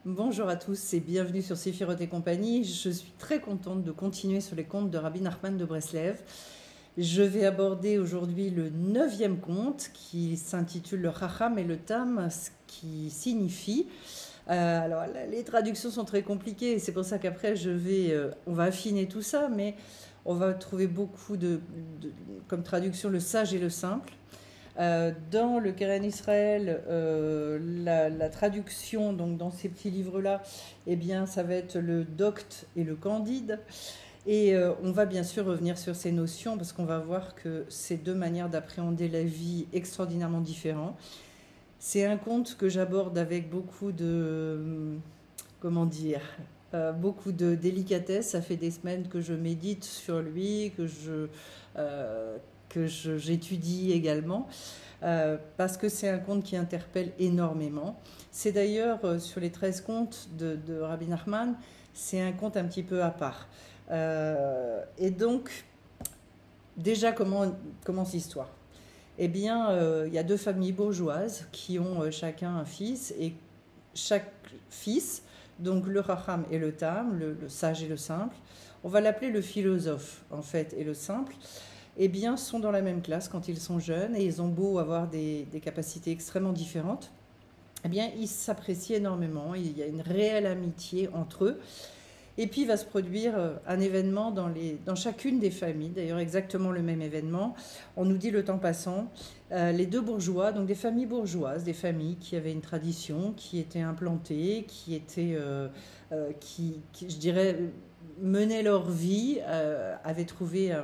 Bonjour à tous et bienvenue sur Séphiroth et compagnie. Je suis très contente de continuer sur les contes de Rabbi Nachman de Breslev. Je vais aborder aujourd'hui le 9e conte qui s'intitule le Chacham et le Tam, ce qui signifie... alors les traductions sont très compliquées et c'est pour ça qu'après on va affiner tout ça, mais on va trouver beaucoup comme traduction le sage et le simple. Dans le Keren Israël, la traduction, donc dans ces petits livres-là, eh bien, ça va être le docte et le candide. Et on va bien sûr revenir sur ces notions parce qu'on va voir que c'est deux manières d'appréhender la vie extraordinairement différentes. C'est un conte que j'aborde avec beaucoup de... comment dire beaucoup de délicatesse. Ça fait des semaines que je médite sur lui, j'étudie également, parce que c'est un conte qui interpelle énormément. C'est d'ailleurs, sur les 13 contes de Rabbi Nachman, c'est un conte un petit peu à part. Et donc, déjà, comment commence l'histoire? Eh bien, il y a deux familles bourgeoises qui ont chacun un fils, et chaque fils, donc le Chacham et le Tam, le sage et le simple, on va l'appeler le philosophe, en fait, et le simple, eh bien, sont dans la même classe quand ils sont jeunes, et ils ont beau avoir des capacités extrêmement différentes, eh bien, ils s'apprécient énormément, il y a une réelle amitié entre eux. Et puis, il va se produire un événement dans chacune des familles, d'ailleurs exactement le même événement. On nous dit le temps passant, les deux bourgeois, donc des familles bourgeoises, des familles qui avaient une tradition, qui étaient implantées, qui je dirais, menaient leur vie, avaient trouvé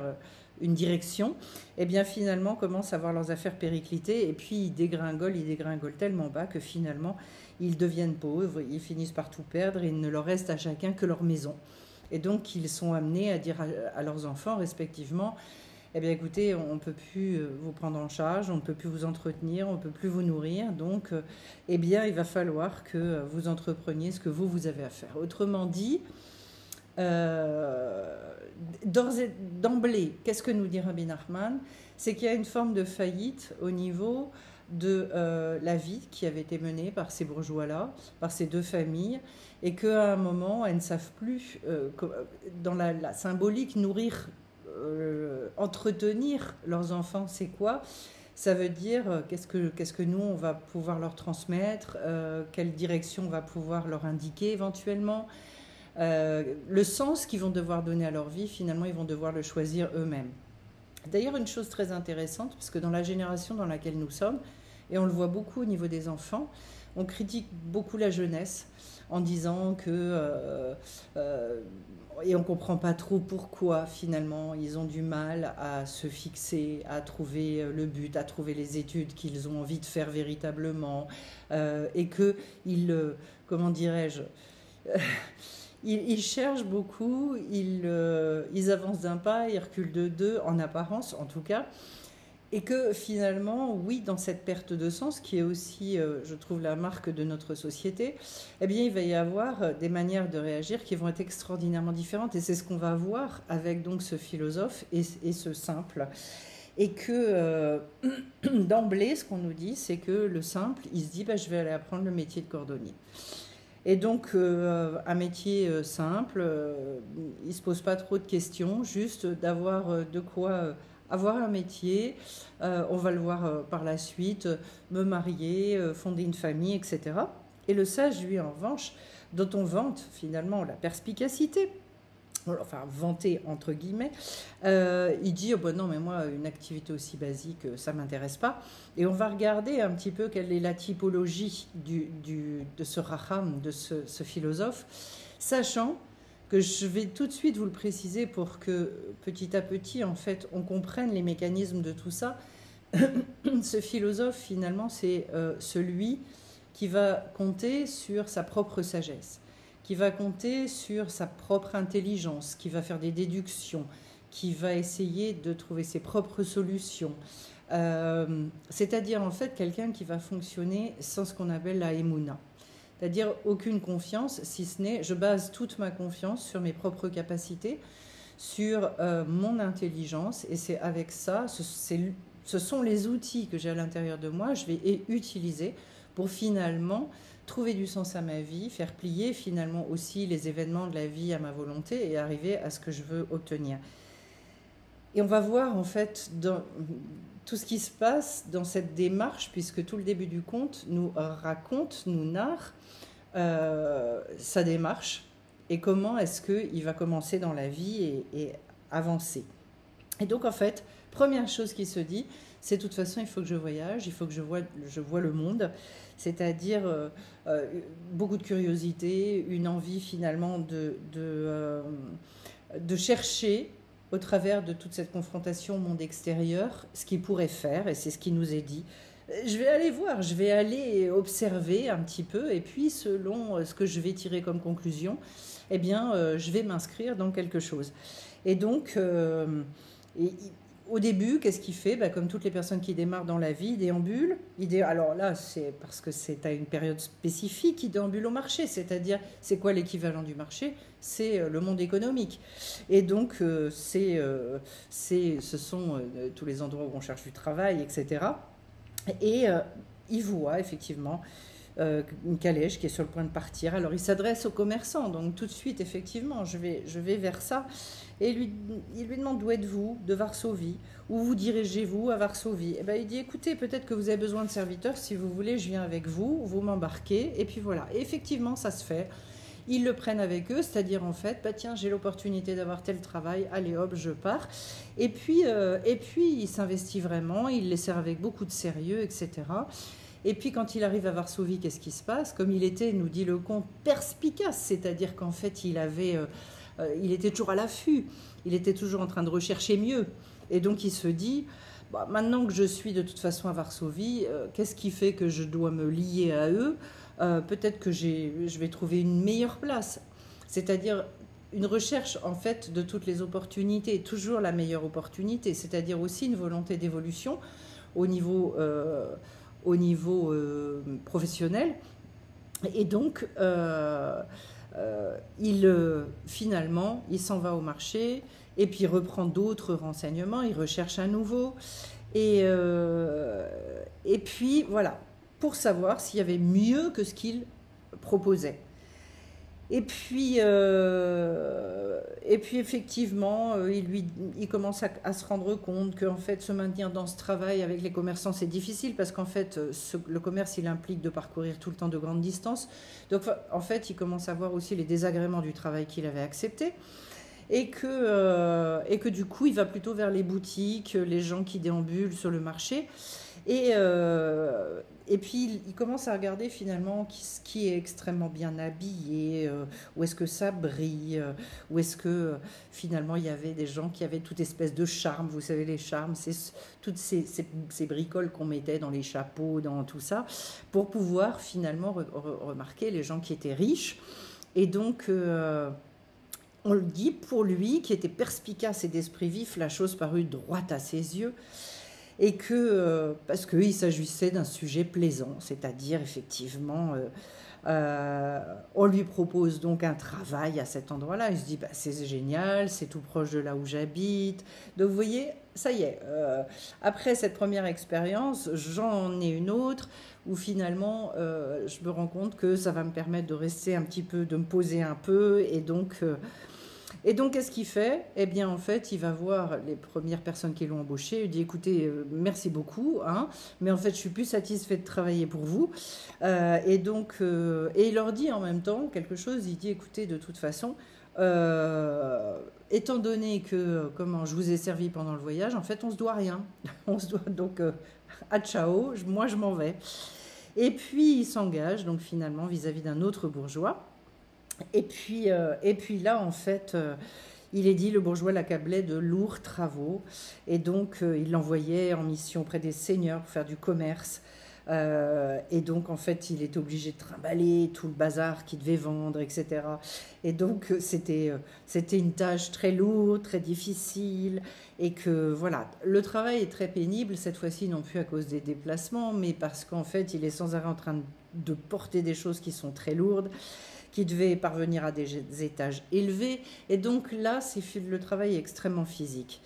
une direction, et bien finalement commencent à voir leurs affaires péricliter, et puis ils dégringolent tellement bas que finalement ils deviennent pauvres, ils finissent par tout perdre, et il ne leur reste à chacun que leur maison. Et donc ils sont amenés à dire à leurs enfants respectivement, eh bien écoutez, on ne peut plus vous prendre en charge, on ne peut plus vous entretenir, on ne peut plus vous nourrir, donc eh bien il va falloir que vous entrepreniez ce que vous avez à faire. Autrement dit, d'emblée, qu'est-ce que nous dit Rabbi Nachman? C'est qu'il y a une forme de faillite au niveau de la vie qui avait été menée par ces bourgeois-là, par ces deux familles, et qu'à un moment, elles ne savent plus, dans la symbolique, nourrir, entretenir leurs enfants, c'est quoi? Ça veut dire qu'est-ce que nous, on va pouvoir leur transmettre, quelle direction on va pouvoir leur indiquer éventuellement. Le sens qu'ils vont devoir donner à leur vie, finalement, ils vont devoir le choisir eux-mêmes. D'ailleurs, une chose très intéressante, parce que dans la génération dans laquelle nous sommes, et on le voit beaucoup au niveau des enfants, on critique beaucoup la jeunesse en disant que... et on ne comprend pas trop pourquoi, finalement, ils ont du mal à se fixer, à trouver le but, à trouver les études qu'ils ont envie de faire véritablement, et qu'ils, comment dirais-je... Ils cherchent beaucoup, ils avancent d'un pas, ils reculent de deux, en apparence en tout cas, et que finalement, oui, dans cette perte de sens, qui est aussi, je trouve, la marque de notre société, eh bien, il va y avoir des manières de réagir qui vont être extraordinairement différentes, et c'est ce qu'on va voir avec donc ce philosophe et ce simple. Et que d'emblée, ce qu'on nous dit, c'est que le simple, il se dit, je vais aller apprendre le métier de cordonnier. Et donc, un métier simple, il ne se pose pas trop de questions, juste d'avoir de quoi avoir un métier. On va le voir par la suite, me marier, fonder une famille, etc. Et le sage, lui, en revanche, dont on vante finalement la perspicacité, enfin vanté entre guillemets, il dit non mais moi une activité aussi basique ça m'intéresse pas, et on va regarder un petit peu quelle est la typologie de ce Racham, de ce philosophe, sachant que je vais tout de suite vous le préciser pour que petit à petit en fait on comprenne les mécanismes de tout ça. Ce philosophe finalement c'est celui qui va compter sur sa propre sagesse, qui va compter sur sa propre intelligence, qui va faire des déductions, qui va essayer de trouver ses propres solutions. C'est-à-dire en fait quelqu'un qui va fonctionner sans ce qu'on appelle la émouna. C'est-à-dire aucune confiance, si ce n'est je base toute ma confiance sur mes propres capacités, sur mon intelligence, et c'est avec ça, ce sont les outils que j'ai à l'intérieur de moi, je vais utiliser pour finalement trouver du sens à ma vie, faire plier finalement aussi les événements de la vie à ma volonté et arriver à ce que je veux obtenir. Et on va voir en fait dans tout ce qui se passe dans cette démarche, puisque tout le début du conte nous raconte, nous narre sa démarche et comment est-ce qu'il va commencer dans la vie et avancer. Et donc en fait, première chose qui se dit, c'est de toute façon il faut que je voyage, il faut que je vois le monde, c'est-à-dire beaucoup de curiosité, une envie finalement de chercher au travers de toute cette confrontation au monde extérieur, ce qu'il pourrait faire, et c'est ce qui nous est dit. Je vais aller voir, je vais aller observer un petit peu, et puis selon ce que je vais tirer comme conclusion, eh bien, je vais m'inscrire dans quelque chose. Et donc, au début, qu'est-ce qu'il fait? Comme toutes les personnes qui démarrent dans la vie, il déambule. Alors là, c'est parce que c'est à une période spécifique, il déambule au marché. C'est-à-dire, c'est quoi l'équivalent du marché? C'est le monde économique. Et donc, ce sont tous les endroits où on cherche du travail, etc. Et il voit effectivement une calèche qui est sur le point de partir. Alors il s'adresse aux commerçants, donc tout de suite effectivement je vais vers ça, et il lui demande d'où êtes-vous, de Varsovie, où vous dirigez-vous à Varsovie. Et il dit écoutez, peut-être que vous avez besoin de serviteurs, si vous voulez je viens avec vous, vous m'embarquez, et puis voilà. Et effectivement ça se fait. Ils le prennent avec eux, c'est-à-dire en fait, tiens, j'ai l'opportunité d'avoir tel travail, allez hop, je pars. Et puis il s'investit vraiment, il les sert avec beaucoup de sérieux, etc. Et puis quand il arrive à Varsovie, qu'est-ce qui se passe? Comme il était, nous dit le conte, perspicace, c'est-à-dire qu'en fait il était toujours à l'affût, il était toujours en train de rechercher mieux. Et donc il se dit, maintenant que je suis de toute façon à Varsovie, qu'est-ce qui fait que je dois me lier à eux? Peut-être que je vais trouver une meilleure place. C'est-à-dire une recherche en fait de toutes les opportunités, toujours la meilleure opportunité, c'est-à-dire aussi une volonté d'évolution au niveau professionnel. Et donc finalement il s'en va au marché et puis il reprend d'autres renseignements, il recherche à nouveau et puis voilà, pour savoir s'il y avait mieux que ce qu'il proposait. Et puis effectivement, il commence à se rendre compte qu'en fait, se maintenir dans ce travail avec les commerçants, c'est difficile parce qu'en fait, le commerce, il implique de parcourir tout le temps de grandes distances. Donc, en fait, il commence à voir aussi les désagréments du travail qu'il avait accepté. Et que du coup, il va plutôt vers les boutiques, les gens qui déambulent sur le marché. Et puis, il commence à regarder finalement qui est extrêmement bien habillé, où est-ce que ça brille, où est-ce que finalement il y avait des gens qui avaient toute espèce de charme. Vous savez, les charmes, c'est toutes ces bricoles qu'on mettait dans les chapeaux, dans tout ça, pour pouvoir finalement remarquer les gens qui étaient riches. Et donc, on le dit, pour lui, qui était perspicace et d'esprit vif, la chose parut droite à ses yeux. Et parce qu'il s'agissait d'un sujet plaisant, c'est-à-dire effectivement, on lui propose donc un travail à cet endroit-là. Il se dit, c'est génial, c'est tout proche de là où j'habite. Donc vous voyez, ça y est, après cette première expérience, j'en ai une autre où finalement, je me rends compte que ça va me permettre de rester un petit peu, de me poser un peu, et donc, qu'est-ce qu'il fait? Eh bien, en fait, il va voir les premières personnes qui l'ont embauché. Il dit, écoutez, merci beaucoup, mais en fait, je suis plus satisfait de travailler pour vous. Et il leur dit en même temps quelque chose. Il dit, écoutez, de toute façon, étant donné que je vous ai servi pendant le voyage, en fait, on se doit rien. On se doit donc à ciao. Moi, je m'en vais. Et puis, il s'engage donc finalement vis-à-vis d'un autre bourgeois. Et puis là, en fait, il est dit, le bourgeois l'accablait de lourds travaux. Et donc, il l'envoyait en mission auprès des seigneurs pour faire du commerce. Et donc, en fait, il est obligé de trimballer tout le bazar qu'il devait vendre, etc. Et donc, c'était une tâche très lourde, très difficile. Et que, voilà, le travail est très pénible, cette fois-ci, non plus à cause des déplacements, mais parce qu'en fait, il est sans arrêt en train de porter des choses qui sont très lourdes, qui devait parvenir à des étages élevés. Et donc là, le travail est extrêmement physique.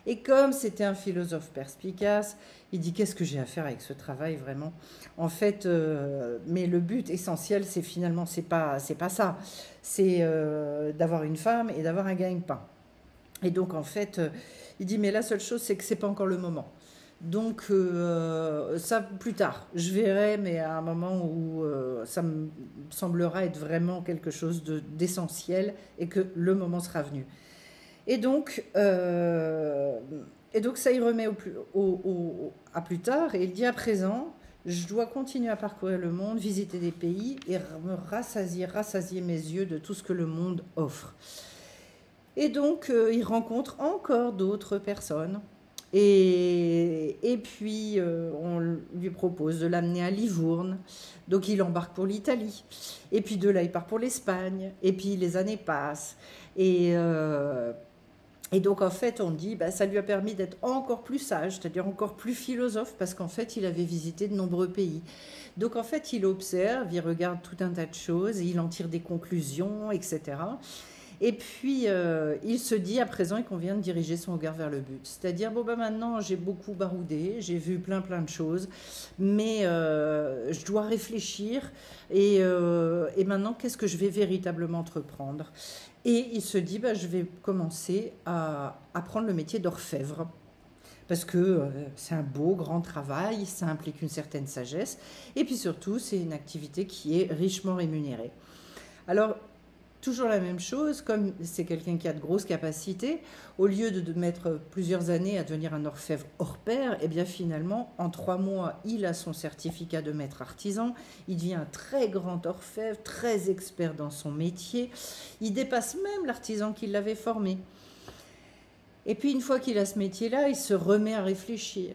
Et comme c'était un philosophe perspicace, il dit qu'est-ce que j'ai à faire avec ce travail vraiment. En fait, mais le but essentiel, c'est finalement, c'est pas ça. C'est d'avoir une femme et d'avoir un gagne-pain. Et donc en fait, il dit mais la seule chose, c'est que c'est pas encore le moment. Donc ça plus tard, je verrai, mais à un moment où ça me semblera être vraiment quelque chose d'essentiel et que le moment sera venu. Et donc, euh, et donc ça y remet à plus tard. Et il dit à présent, je dois continuer à parcourir le monde, visiter des pays et me rassasier mes yeux de tout ce que le monde offre. Et donc, il rencontre encore d'autres personnes. Et puis, on lui propose de l'amener à Livourne. Donc, il embarque pour l'Italie. Et puis, de là, il part pour l'Espagne. Et puis, les années passent. Et donc, en fait, on dit, bah, ça lui a permis d'être encore plus sage, c'est-à-dire encore plus philosophe, parce qu'en fait, il avait visité de nombreux pays. Donc, en fait, il observe, il regarde tout un tas de choses, il en tire des conclusions, etc. Et puis, il se dit à présent il convient de diriger son regard vers le but. C'est-à-dire, bon, ben maintenant, j'ai beaucoup baroudé, j'ai vu plein de choses, mais je dois réfléchir et maintenant, qu'est-ce que je vais véritablement entreprendre? Et il se dit, bah, je vais commencer à apprendre le métier d'orfèvre. Parce que c'est un beau, grand travail, ça implique une certaine sagesse, et puis surtout, c'est une activité qui est richement rémunérée. Alors, toujours la même chose, comme c'est quelqu'un qui a de grosses capacités, au lieu de mettre plusieurs années à devenir un orfèvre hors pair, et bien finalement, en 3 mois, il a son certificat de maître artisan, il devient un très grand orfèvre, très expert dans son métier, il dépasse même l'artisan qui l'avait formé. Et puis une fois qu'il a ce métier-là, il se remet à réfléchir.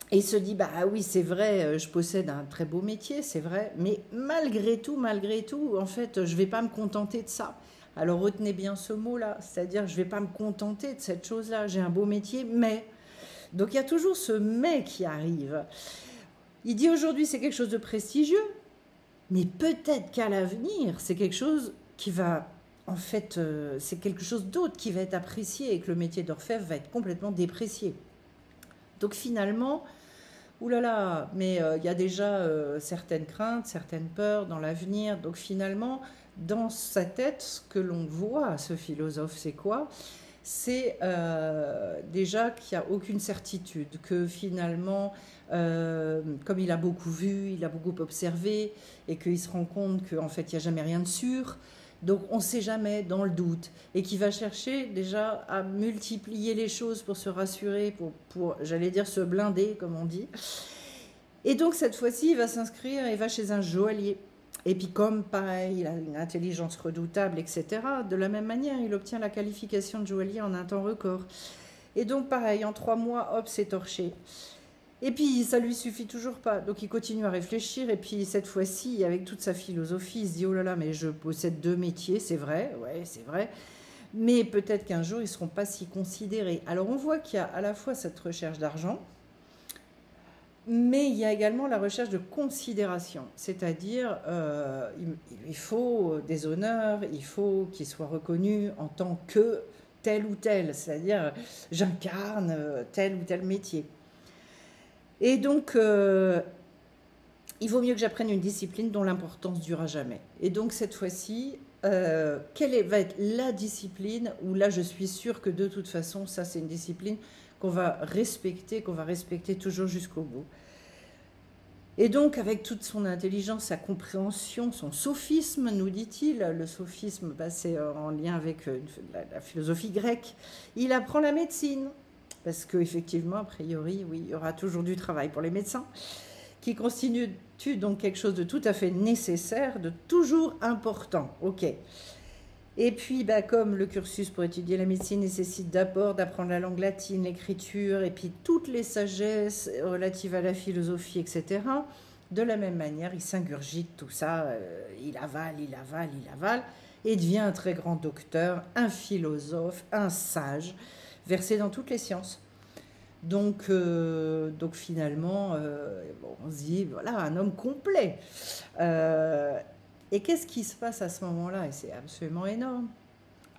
Et il se dit, bah oui, c'est vrai, je possède un très beau métier, c'est vrai, mais malgré tout, en fait, je ne vais pas me contenter de ça. Alors retenez bien ce mot-là, c'est-à-dire je ne vais pas me contenter de cette chose-là, j'ai un beau métier, mais... Donc il y a toujours ce mais qui arrive. Il dit aujourd'hui c'est quelque chose de prestigieux, mais peut-être qu'à l'avenir, c'est quelque chose qui va... En fait, c'est quelque chose d'autre qui va être apprécié et que le métier d'orfèvre va être complètement déprécié. Donc finalement... Ouh là là, mais il y a déjà certaines craintes, certaines peurs dans l'avenir. Donc finalement, dans sa tête, ce que l'on voit, ce philosophe, c'est quoi? C'est déjà qu'il n'y a aucune certitude, que finalement, comme il a beaucoup vu, il a beaucoup observé, et qu'il se rend compte qu'en fait, il n'y a jamais rien de sûr. Donc on ne sait jamais dans le doute et qui va chercher déjà à multiplier les choses pour se rassurer, pour j'allais dire se blinder comme on dit. Et donc cette fois-ci il va s'inscrire, il va chez un joaillier. Et puis comme pareil, il a une intelligence redoutable, etc. De la même manière, il obtient la qualification de joaillier en un temps record. Et donc pareil, en 3 mois, hop, c'est torché. Et puis, ça lui suffit toujours pas. Donc, il continue à réfléchir. Et puis, cette fois-ci, avec toute sa philosophie, il se dit, oh là là, mais je possède 2 métiers, c'est vrai, ouais, c'est vrai. Mais peut-être qu'un jour, ils ne seront pas si considérés. Alors, on voit qu'il y a à la fois cette recherche d'argent, mais il y a également la recherche de considération. C'est-à-dire, il lui faut des honneurs, il faut qu'il soit reconnu en tant que tel ou tel. C'est-à-dire, j'incarne tel ou tel métier. Et donc, il vaut mieux que j'apprenne une discipline dont l'importance durera jamais. Et donc, cette fois-ci, va être la discipline où là, je suis sûre que de toute façon, ça, c'est une discipline qu'on va respecter toujours jusqu'au bout. Et donc, avec toute son intelligence, sa compréhension, son sophisme, nous dit-il, le sophisme, bah, c'est en lien avec la philosophie grecque, il apprend la médecine. Parce qu'effectivement, a priori, oui, il y aura toujours du travail pour les médecins, qui constitue donc quelque chose de tout à fait nécessaire, de toujours important. Ok. Et puis, bah, comme le cursus pour étudier la médecine nécessite d'abord d'apprendre la langue latine, l'écriture, et puis toutes les sagesses relatives à la philosophie, etc., de la même manière, il s'ingurgite tout ça, il avale, et devient un très grand docteur, un philosophe, un sage, versé dans toutes les sciences. Donc finalement, on se dit, voilà, un homme complet. Et qu'est-ce qui se passe à ce moment-là? Et c'est absolument énorme.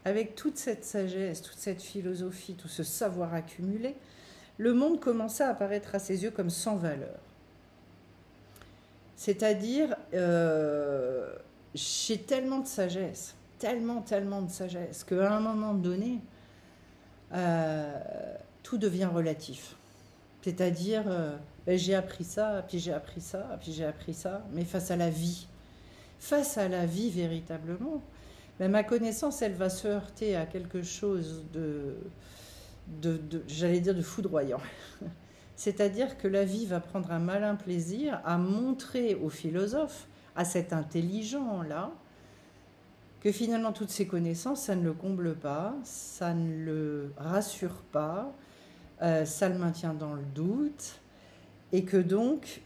avec toute cette sagesse, toute cette philosophie, tout ce savoir accumulé, le monde commençait à apparaître à ses yeux comme sans valeur. C'est-à-dire, j'ai tellement de sagesse, tellement de sagesse, qu'à un moment donné, tout devient relatif. C'est-à-dire, j'ai appris ça, puis j'ai appris ça, puis j'ai appris ça, mais face à la vie véritablement, mais ma connaissance, elle va se heurter à quelque chose j'allais dire, de foudroyant. C'est-à-dire que la vie va prendre un malin plaisir à montrer aux philosophes, à cet intelligent-là, que finalement toutes ces connaissances, ça ne le comble pas, ça ne le rassure pas, ça le maintient dans le doute, et que donc,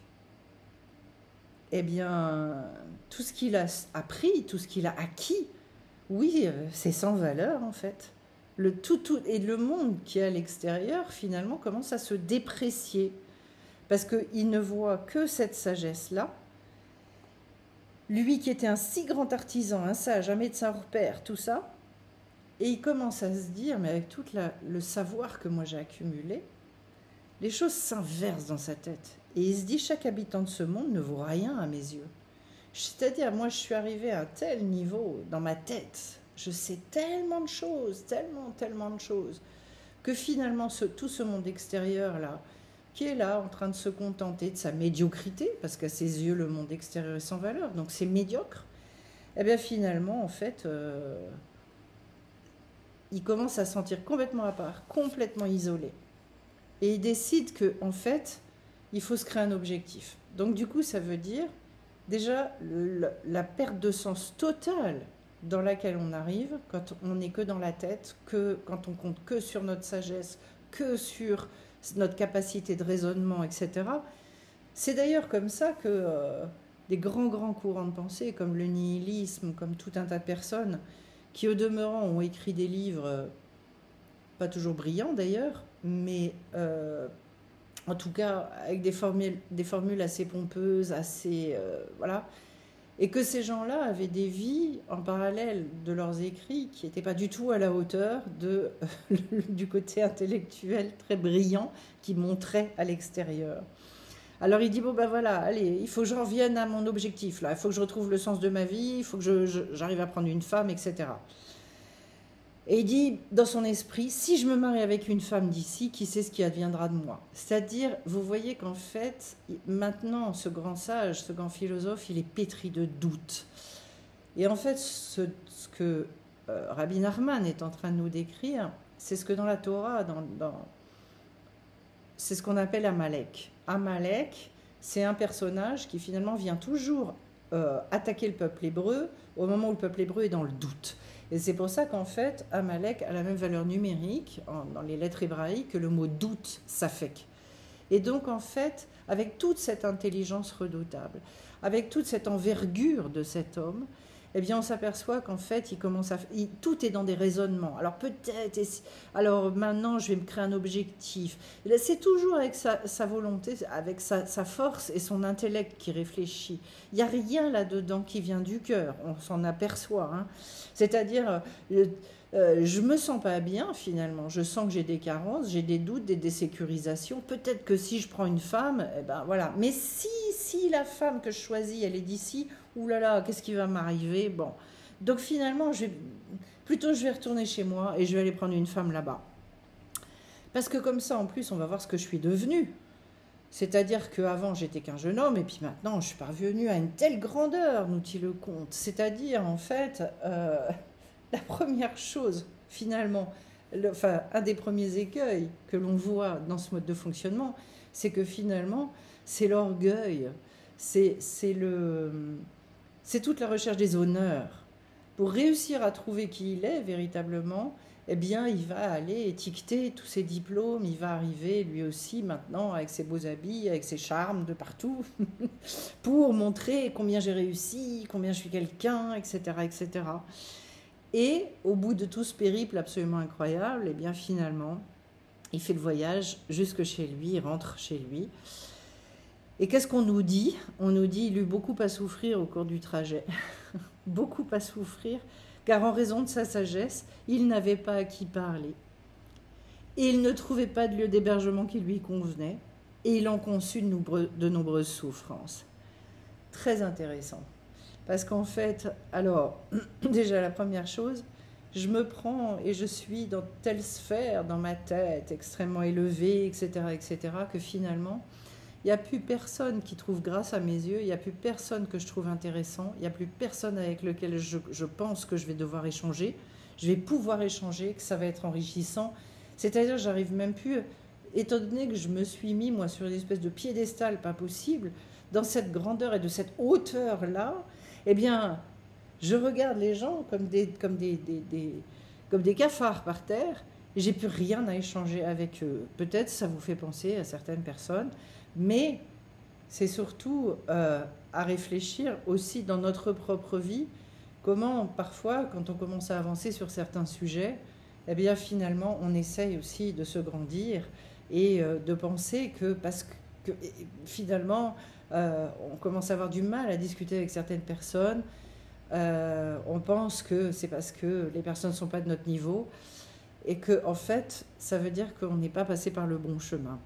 eh bien, tout ce qu'il a appris, tout ce qu'il a acquis, oui, c'est sans valeur en fait. Et le monde qui est à l'extérieur, finalement, commence à se déprécier. Parce qu'il ne voit que cette sagesse-là. Lui qui était un si grand artisan, un sage, un médecin hors pair, tout ça. Et il commence à se dire, mais avec tout le savoir que moi j'ai accumulé, les choses s'inversent dans sa tête. Et il se dit, chaque habitant de ce monde ne vaut rien à mes yeux. C'est-à-dire, moi je suis arrivée à un tel niveau dans ma tête, je sais tellement de choses, tellement de choses, que finalement tout ce monde extérieur-là, qui est là en train de se contenter de sa médiocrité, parce qu'à ses yeux le monde extérieur est sans valeur, donc c'est médiocre, et bien finalement en fait, il commence à se sentir complètement à part, complètement isolé. Et il décide que en fait, il faut se créer un objectif. Donc du coup, ça veut dire déjà la perte de sens totale dans laquelle on arrive quand on n'est que dans la tête, quand on compte que sur notre sagesse, que sur notre capacité de raisonnement, etc. C'est d'ailleurs comme ça que des grands courants de pensée, comme le nihilisme, comme tout un tas de personnes, qui au demeurant ont écrit des livres, pas toujours brillants d'ailleurs, mais en tout cas avec des formules assez pompeuses, assez... voilà. Et que ces gens-là avaient des vies en parallèle de leurs écrits qui n'étaient pas du tout à la hauteur du côté intellectuel très brillant qui montrait à l'extérieur. Alors il dit, bon ben voilà, allez, il faut que je revienne à mon objectif, là, il faut que je retrouve le sens de ma vie, il faut que j'arrive à prendre une femme, etc. Et il dit, dans son esprit, si je me marie avec une femme d'ici, qui sait ce qui adviendra de moi? C'est-à-dire, vous voyez qu'en fait, maintenant, ce grand sage, ce grand philosophe, il est pétri de doutes. Et en fait, ce que Rabbi Nachman est en train de nous décrire, c'est ce que dans la Torah, c'est ce qu'on appelle Amalek. Amalek, c'est un personnage qui finalement vient toujours attaquer le peuple hébreu au moment où le peuple hébreu est dans le doute. Et c'est pour ça qu'en fait, Amalek a la même valeur numérique dans les lettres hébraïques que le mot doute, safek. Et donc en fait, avec toute cette intelligence redoutable, avec toute cette envergure de cet homme, eh bien on s'aperçoit qu'en fait, tout est dans des raisonnements. Alors peut-être, alors maintenant je vais me créer un objectif. C'est toujours avec sa volonté, avec sa force et son intellect qui réfléchit. Il n'y a rien là-dedans qui vient du cœur, on s'en aperçoit. Hein. C'est-à-dire, je ne me sens pas bien finalement, je sens que j'ai des carences, j'ai des doutes, des désécurisations. Peut-être que si je prends une femme, eh ben voilà. Mais si la femme que je choisis, elle est d'ici, oulala, qu'est-ce qui va m'arriver? Bon. Donc finalement, je vais retourner chez moi et je vais aller prendre une femme là-bas. Parce que comme ça, en plus, on va voir ce que je suis devenue. C'est-à-dire qu'avant, j'étais qu'un jeune homme, et puis maintenant, je suis parvenue à une telle grandeur, nous dit le conte. C'est-à-dire, en fait, la première chose, finalement, un des premiers écueils que l'on voit dans ce mode de fonctionnement, c'est que finalement, c'est l'orgueil, c'est toute la recherche des honneurs. Pour réussir à trouver qui il est véritablement, eh bien, il va aller étiqueter tous ses diplômes, il va arriver lui aussi maintenant avec ses beaux habits, avec ses charmes de partout, pour montrer combien j'ai réussi, combien je suis quelqu'un, etc., etc. Et au bout de tout ce périple absolument incroyable, eh bien, finalement, il fait le voyage jusque chez lui, il rentre chez lui. Et qu'est-ce qu'on nous dit? On nous dit qu'il eut beaucoup à souffrir au cours du trajet. Beaucoup à souffrir, car en raison de sa sagesse, il n'avait pas à qui parler. Et il ne trouvait pas de lieu d'hébergement qui lui convenait, et il en conçut de nombreuses souffrances. Très intéressant. Parce qu'en fait, alors, déjà la première chose, je me prends et je suis dans telle sphère dans ma tête, extrêmement élevée, etc., que finalement, il n'y a plus personne qui trouve grâce à mes yeux, il n'y a plus personne que je trouve intéressant, il n'y a plus personne avec lequel je pense que je vais devoir échanger, je vais pouvoir échanger, que ça va être enrichissant. C'est-à-dire, j'arrive même plus, étant donné que je me suis mis, moi, sur une espèce de piédestal pas possible, dans cette grandeur et de cette hauteur-là, eh bien, je regarde les gens comme des cafards par terre, et j'ai plus rien à échanger avec eux. Peut-être ça vous fait penser à certaines personnes, mais c'est surtout à réfléchir aussi dans notre propre vie, comment parfois, quand on commence à avancer sur certains sujets, eh bien finalement on essaye aussi de se grandir et de penser que parce que finalement on commence à avoir du mal à discuter avec certaines personnes, on pense que c'est parce que les personnes ne sont pas de notre niveau et que en fait ça veut dire qu'on n'est pas passé par le bon chemin.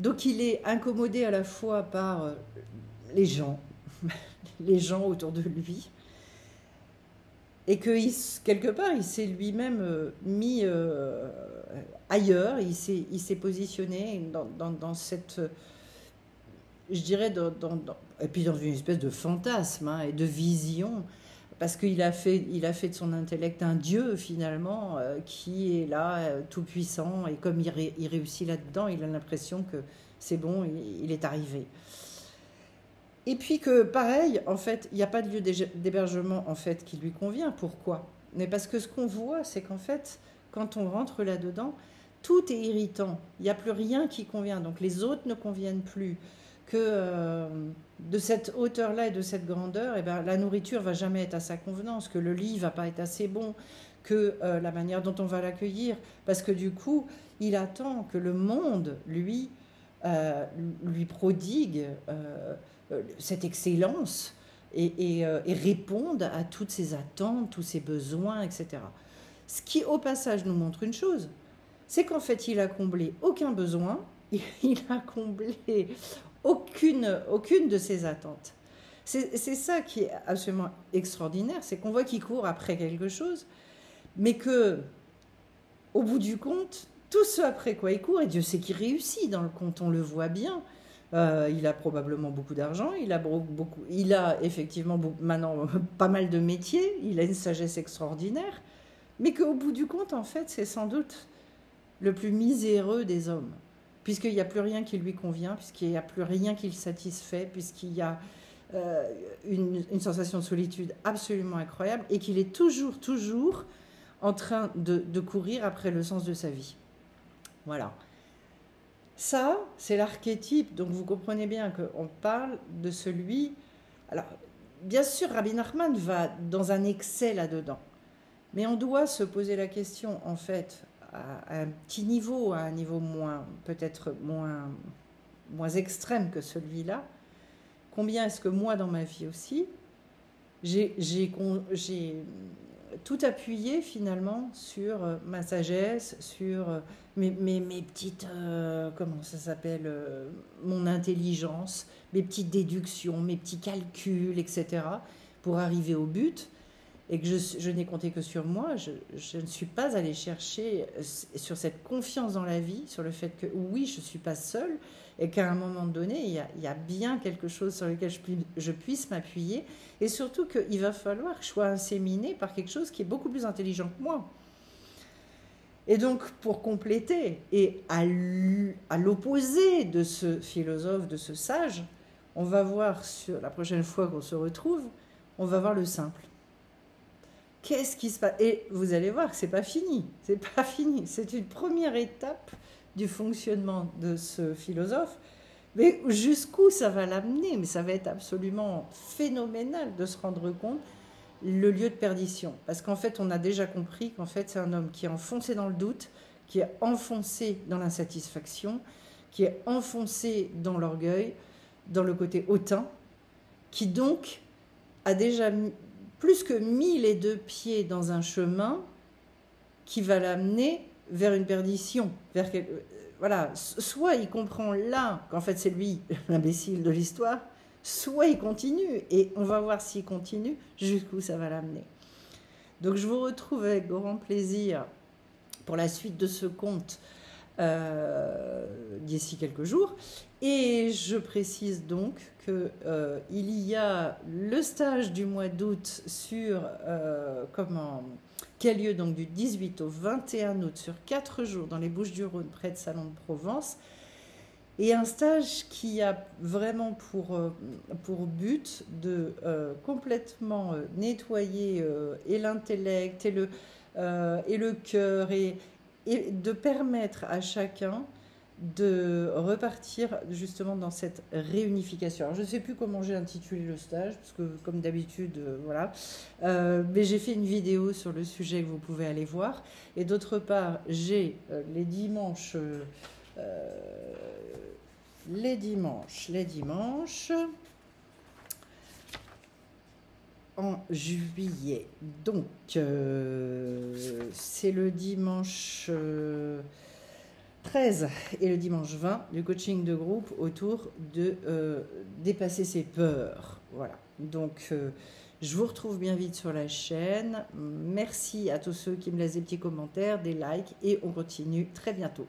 Donc il est incommodé à la fois par les gens autour de lui, et que quelque part il s'est lui-même mis ailleurs, il s'est positionné dans cette, je dirais, et puis dans une espèce de fantasme et de vision, parce qu'il a fait de son intellect un dieu finalement, qui est là, tout puissant, et comme il réussit là-dedans, il a l'impression que c'est bon, il est arrivé. Et puis que pareil, en fait, il n'y a pas de lieu d'hébergement en fait qui lui convient. Pourquoi? Mais parce que ce qu'on voit, c'est qu'en fait, quand on rentre là-dedans, tout est irritant. Il n'y a plus rien qui convient. Donc les autres ne conviennent plus. Que de cette hauteur-là et de cette grandeur, eh ben, la nourriture va jamais être à sa convenance, que le lit va pas être assez bon, que la manière dont on va l'accueillir, parce que du coup, il attend que le monde, lui prodigue cette excellence et réponde à toutes ses attentes, tous ses besoins, etc. Ce qui, au passage, nous montre une chose, c'est qu'en fait, il a comblé aucun besoin, il a comblé aucune de ses attentes. C'est ça qui est absolument extraordinaire, c'est qu'on voit qu'il court après quelque chose, mais que, au bout du compte, tout ce après quoi il court, et Dieu sait qu'il réussit dans le compte, on le voit bien. Il a probablement beaucoup d'argent, il a effectivement maintenant pas mal de métiers, il a une sagesse extraordinaire, mais qu'au bout du compte, en fait, c'est sans doute le plus miséreux des hommes, puisqu'il n'y a plus rien qui lui convient, puisqu'il n'y a plus rien qui le satisfait, puisqu'il y a une sensation de solitude absolument incroyable, et qu'il est toujours en train de courir après le sens de sa vie. Voilà. Ça, c'est l'archétype, donc vous comprenez bien qu'on parle de celui... Alors, bien sûr, Rabbi Nachman va dans un excès là-dedans, mais on doit se poser la question, en fait, à un petit niveau, à un niveau peut-être moins extrême que celui-là, combien est-ce que moi, dans ma vie aussi, j'ai tout appuyé finalement sur ma sagesse, sur mes petites, comment ça s'appelle, mon intelligence, mes petites déductions, mes petits calculs, etc., pour arriver au but, et que je n'ai compté que sur moi. Je ne suis pas allée chercher sur cette confiance dans la vie, sur le fait que oui, je ne suis pas seule, et qu'à un moment donné, il y a bien quelque chose sur lequel je puisse m'appuyer, et surtout qu'il va falloir que je sois inséminée par quelque chose qui est beaucoup plus intelligent que moi. Et donc, pour compléter, et à l'opposé de ce philosophe, de ce sage, on va voir, sur la prochaine fois qu'on se retrouve, on va voir le simple. Qu'est-ce qui se passe? Et vous allez voir que c'est pas fini. C'est pas fini. C'est une première étape du fonctionnement de ce philosophe. Mais jusqu'où ça va l'amener? Mais ça va être absolument phénoménal de se rendre compte le lieu de perdition. Parce qu'en fait, on a déjà compris qu'en fait, c'est un homme qui est enfoncé dans le doute, qui est enfoncé dans l'insatisfaction, qui est enfoncé dans l'orgueil, dans le côté hautain, qui donc a déjà plus que 1002 pieds dans un chemin qui va l'amener vers une perdition. Voilà, soit il comprend là qu'en fait c'est lui l'imbécile de l'histoire, soit il continue, et on va voir s'il continue, jusqu'où ça va l'amener. Donc je vous retrouve avec grand plaisir pour la suite de ce conte d'ici quelques jours. Et je précise donc qu'il y a le stage du mois d'août qui a lieu donc du 18 au 21 août sur 4 jours dans les Bouches-du-Rhône près de Salon de Provence. Et un stage qui a vraiment pour but de complètement nettoyer et l'intellect et le cœur et de permettre à chacun de repartir justement dans cette réunification. Alors, je ne sais plus comment j'ai intitulé le stage, parce que comme d'habitude, voilà. Mais j'ai fait une vidéo sur le sujet que vous pouvez aller voir. Et d'autre part, j'ai les dimanches en juillet. Donc, c'est le dimanche 13 et le dimanche 20 du coaching de groupe autour de dépasser ses peurs. Voilà. Donc, je vous retrouve bien vite sur la chaîne. Merci à tous ceux qui me laissent des petits commentaires, des likes, et on continue très bientôt.